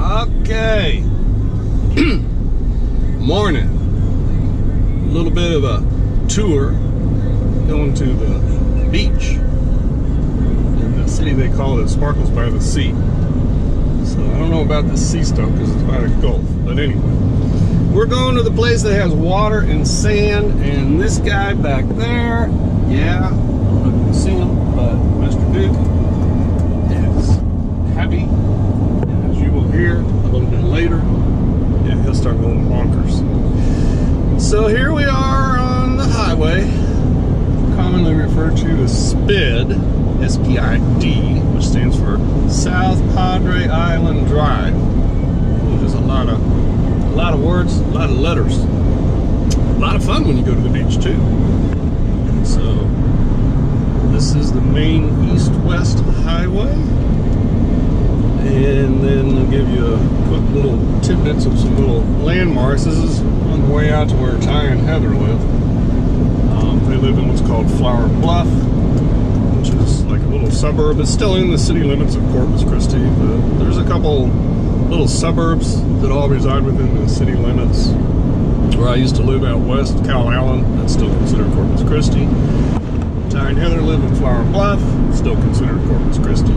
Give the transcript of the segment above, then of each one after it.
Okay. Morning. A little bit of a tour going to the beach in the city they call it Sparkles by the Sea. So I don't know about the sea stuff because it's by the Gulf. But anyway, we're going to the place that has water and sand, and this guy back there, yeah, I don't know if you can see him, but Mr. Duke is happy. And as you will hear a little bit later, yeah, he'll start going bonkers. So here we are on the highway, commonly referred to as SPID, S-P-I-D, which stands for South Padre Island Drive, which is a lot of words, a lot of letters. A lot of fun when you go to the beach too. So this is the main east-west highway, and then I'll give you a quick little tidbits of some little landmarks. This is on the way out to where Ty and Heather live. They live in what's called Flower Bluff, which is like a little suburb. It's still in the city limits of Corpus Christi, but there's a couple little suburbs that all reside within the city limits. Where I used to live out west, Cal Allen, that's still considered Corpus Christi. Ty and Heather live in Flower Bluff, still considered Corpus Christi.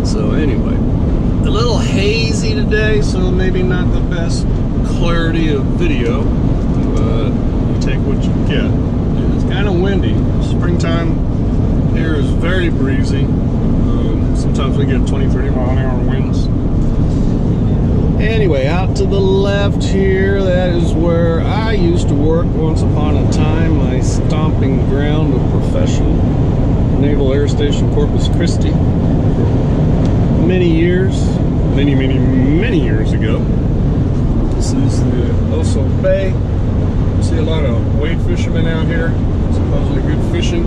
So anyway, a little hazy today, so maybe not the best clarity of video, but you take what you get. It's kind of windy. Springtime here is very breezy. Sometimes we get 20-30 mile an hour winds. Anyway, out to the left here, that is where I used to work once upon a time, my stomping ground of profession, Naval Air Station Corpus Christi, for many years, many years ago. This is the Oso Bay. You see a lot of wade fishermen out here, supposedly good fishing.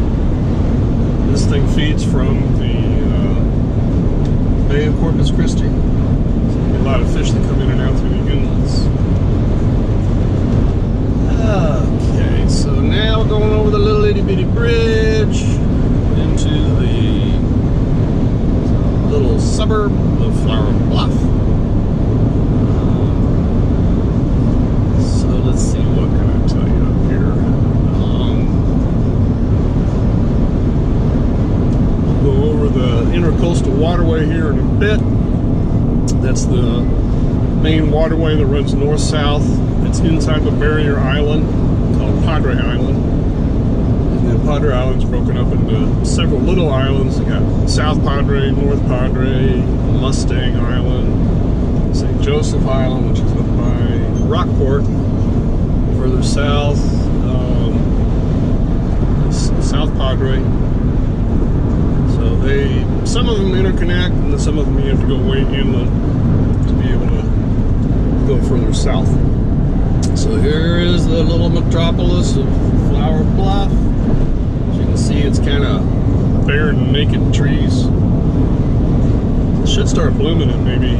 This thing feeds from the Bay of Corpus Christi. A lot of fish that come in and out through the inlets. Okay, so now we're going over the little itty bitty bridge into the little suburb of Flower Bluff. So let's see, what can I tell you up here? We'll go over the intercoastal waterway here in a bit. That's the main waterway that runs north-south. It's inside the barrier island called Padre Island. And then Padre Island's broken up into several little islands. You got South Padre, North Padre, Mustang Island, St. Joseph Island, which is up by Rockport. Further south, South Padre. So some of them interconnect, and then some of them you have to go way inland to be able to go further south. So here is the little metropolis of Flower Bluff. As you can see, it's kind of bare and naked trees. It should start blooming in maybe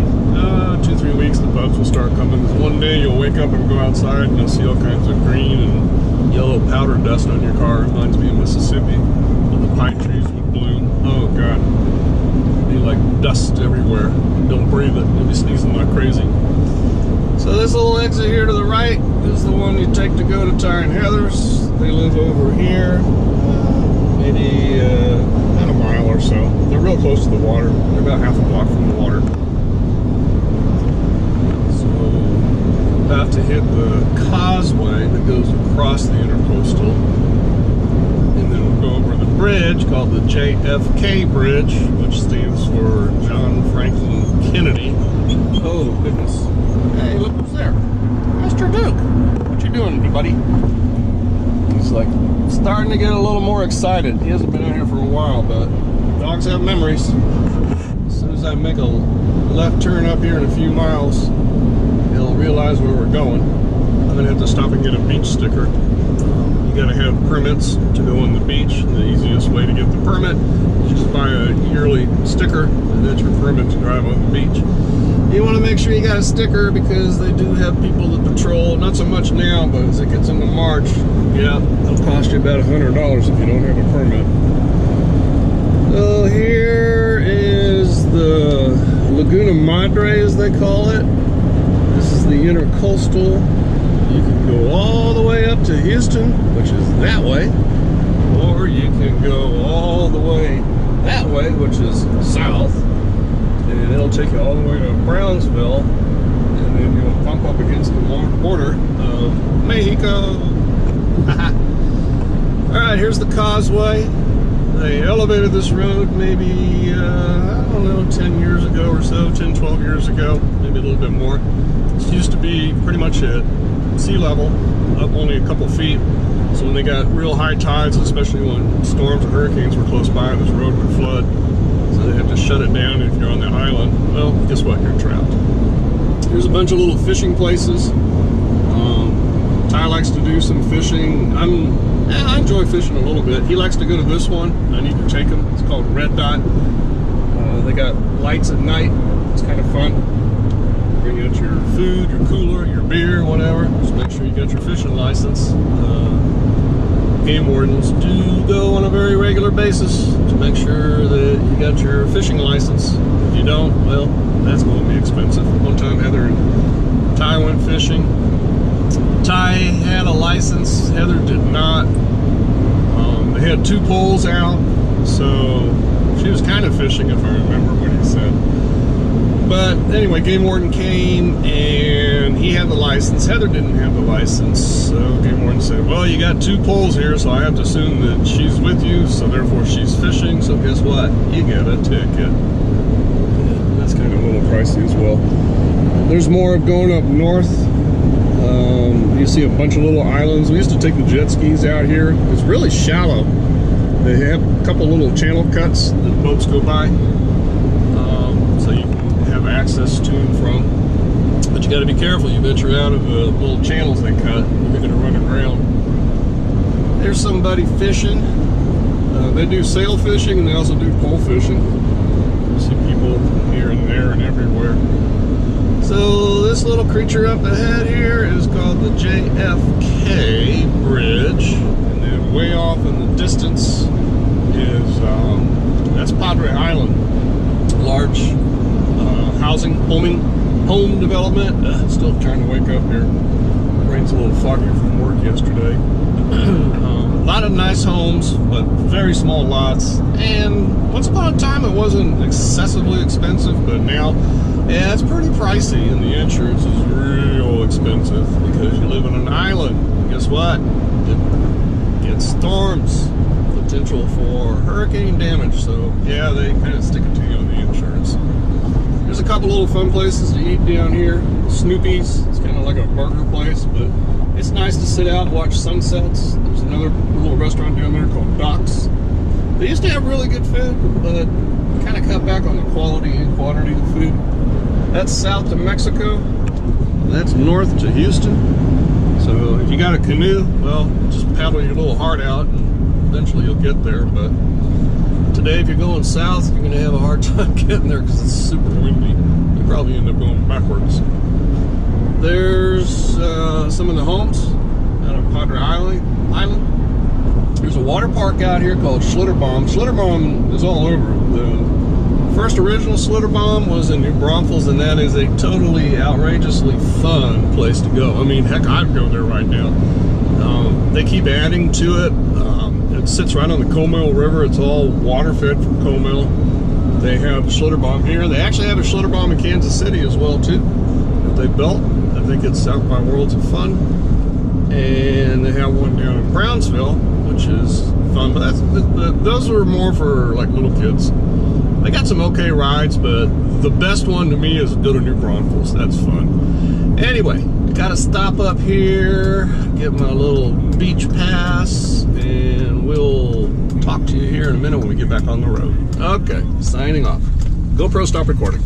2-3 weeks. The buds will start coming. One day you'll wake up and go outside and you'll see all kinds of green and yellow powder dust on your car. It reminds me of Mississippi, when the pine trees would bloom. Oh God, it'd be like dust everywhere. Don't breathe it, you'll be sneezing like crazy. So this little exit here to the right is the one you take to go to Ty and Heather's. They live over here, maybe about a mile or so. They're real close to the water. They're about half a block from the water. So about to hit the causeway that goes across the intercoastal. And then we'll go over the bridge called the JFK Bridge, which stands for John Franklin Kennedy. Oh goodness. Hey, look who's there. Mr. Duke. What you doing, buddy? He's like starting to get a little more excited. He hasn't been out here for a while, but dogs have memories. As soon as I make a left turn up here in a few miles, he'll realize where we're going. I'm gonna have to stop and get a beach sticker. You gotta have permits to go on the beach. The easiest way to get the permit is just buy a yearly sticker, and that's your permit to drive on the beach. You want to make sure you got a sticker because they do have people that patrol, not so much now, but as it gets into March, yeah, it'll cost you about $100 if you don't have a permit. So here is the Laguna Madre, as they call it. This is the intercoastal. You can go all the way up to Houston, which is that way, or you can go all the way that way, which is south, and it'll take you all the way to Brownsville, and then you'll bump up against the border of Mexico. Alright, here's the causeway. They elevated this road maybe, I don't know, 10 years ago or so, 10, 12 years ago, maybe a little bit more. This used to be pretty much at sea level, up only a couple feet. So when they got real high tides, especially when storms or hurricanes were close by, this road would flood. So they had to shut it down if you're on the island. Well, guess what? You're trapped. Here's a bunch of little fishing places. Ty likes to do some fishing. I enjoy fishing a little bit. He likes to go to this one. I need to take him. It's called Red Dot. They got lights at night. It's kind of fun. Bring out your food, your cooler, your beer, whatever. Just make sure you got your fishing license. Game wardens do go on a very regular basis to make sure that you got your fishing license. If you don't, well, that's going to be expensive. One time Heather and Ty went fishing. Ty had a license, Heather did not. They had 2 poles out, so she was kind of fishing, if I remember what he said. But anyway, game warden came and he had the license. Heather didn't have the license, so game warden said, well, you got 2 poles here, so I have to assume that she's with you, so therefore she's fishing, so guess what? You get a ticket. That's kind of a little pricey as well. There's more going up north. You see a bunch of little islands. We used to take the jet skis out here. It's really shallow. They have a couple little channel cuts that boats go by, so you can have access to and from. But you got to be careful. You venture out of the little channels they cut, you're going to run aground. There's somebody fishing. They do sail fishing and they also do pole fishing. You see people here and there and everywhere. So this little creature up ahead here is called the JFK Bridge, and then way off in the distance is that's Padre Island, large home development. Still trying to wake up here. Brain's a little foggy from work yesterday. A lot of nice homes, but very small lots. And once upon a time, it wasn't excessively expensive, but now. Yeah, it's pretty pricey, and the insurance is real expensive because you live on an island. Guess what? It gets storms, potential for hurricane damage. So yeah, they kind of stick it to you on the insurance. There's a couple little fun places to eat down here. Snoopy's, it's kind of like a burger place, but it's nice to sit out and watch sunsets. There's another little restaurant down there called Doc's. They used to have really good food, but kind of cut back on the quality and quantity of food. That's south to Mexico. That's north to Houston. So if you got a canoe, well, just paddle your little heart out and eventually you'll get there. But today, if you're going south, you're going to have a hard time getting there because it's super windy. You probably end up going backwards. There's some of the homes out of Padre Island. There's a water park out here called Schlitterbahn. Schlitterbahn is all over. The first original Schlitterbahn was in New Braunfels, and that is a totally outrageously fun place to go. I mean, heck, I'd go there right now. They keep adding to it. It sits right on the Comal River. It's all water fed from Comal. They have Schlitterbahn here. They actually have a Schlitterbahn in Kansas City as well, too, that they built. I think it's out by Worlds of Fun. And they have one down in Brownsville, which is fun. But those are more for, like, little kids. They got some okay rides, but the best one to me is go to New Braunfels. That's fun. Anyway, gotta stop up here, get my little beach pass, and we'll talk to you here in a minute when we get back on the road. Okay, signing off. GoPro, stop recording.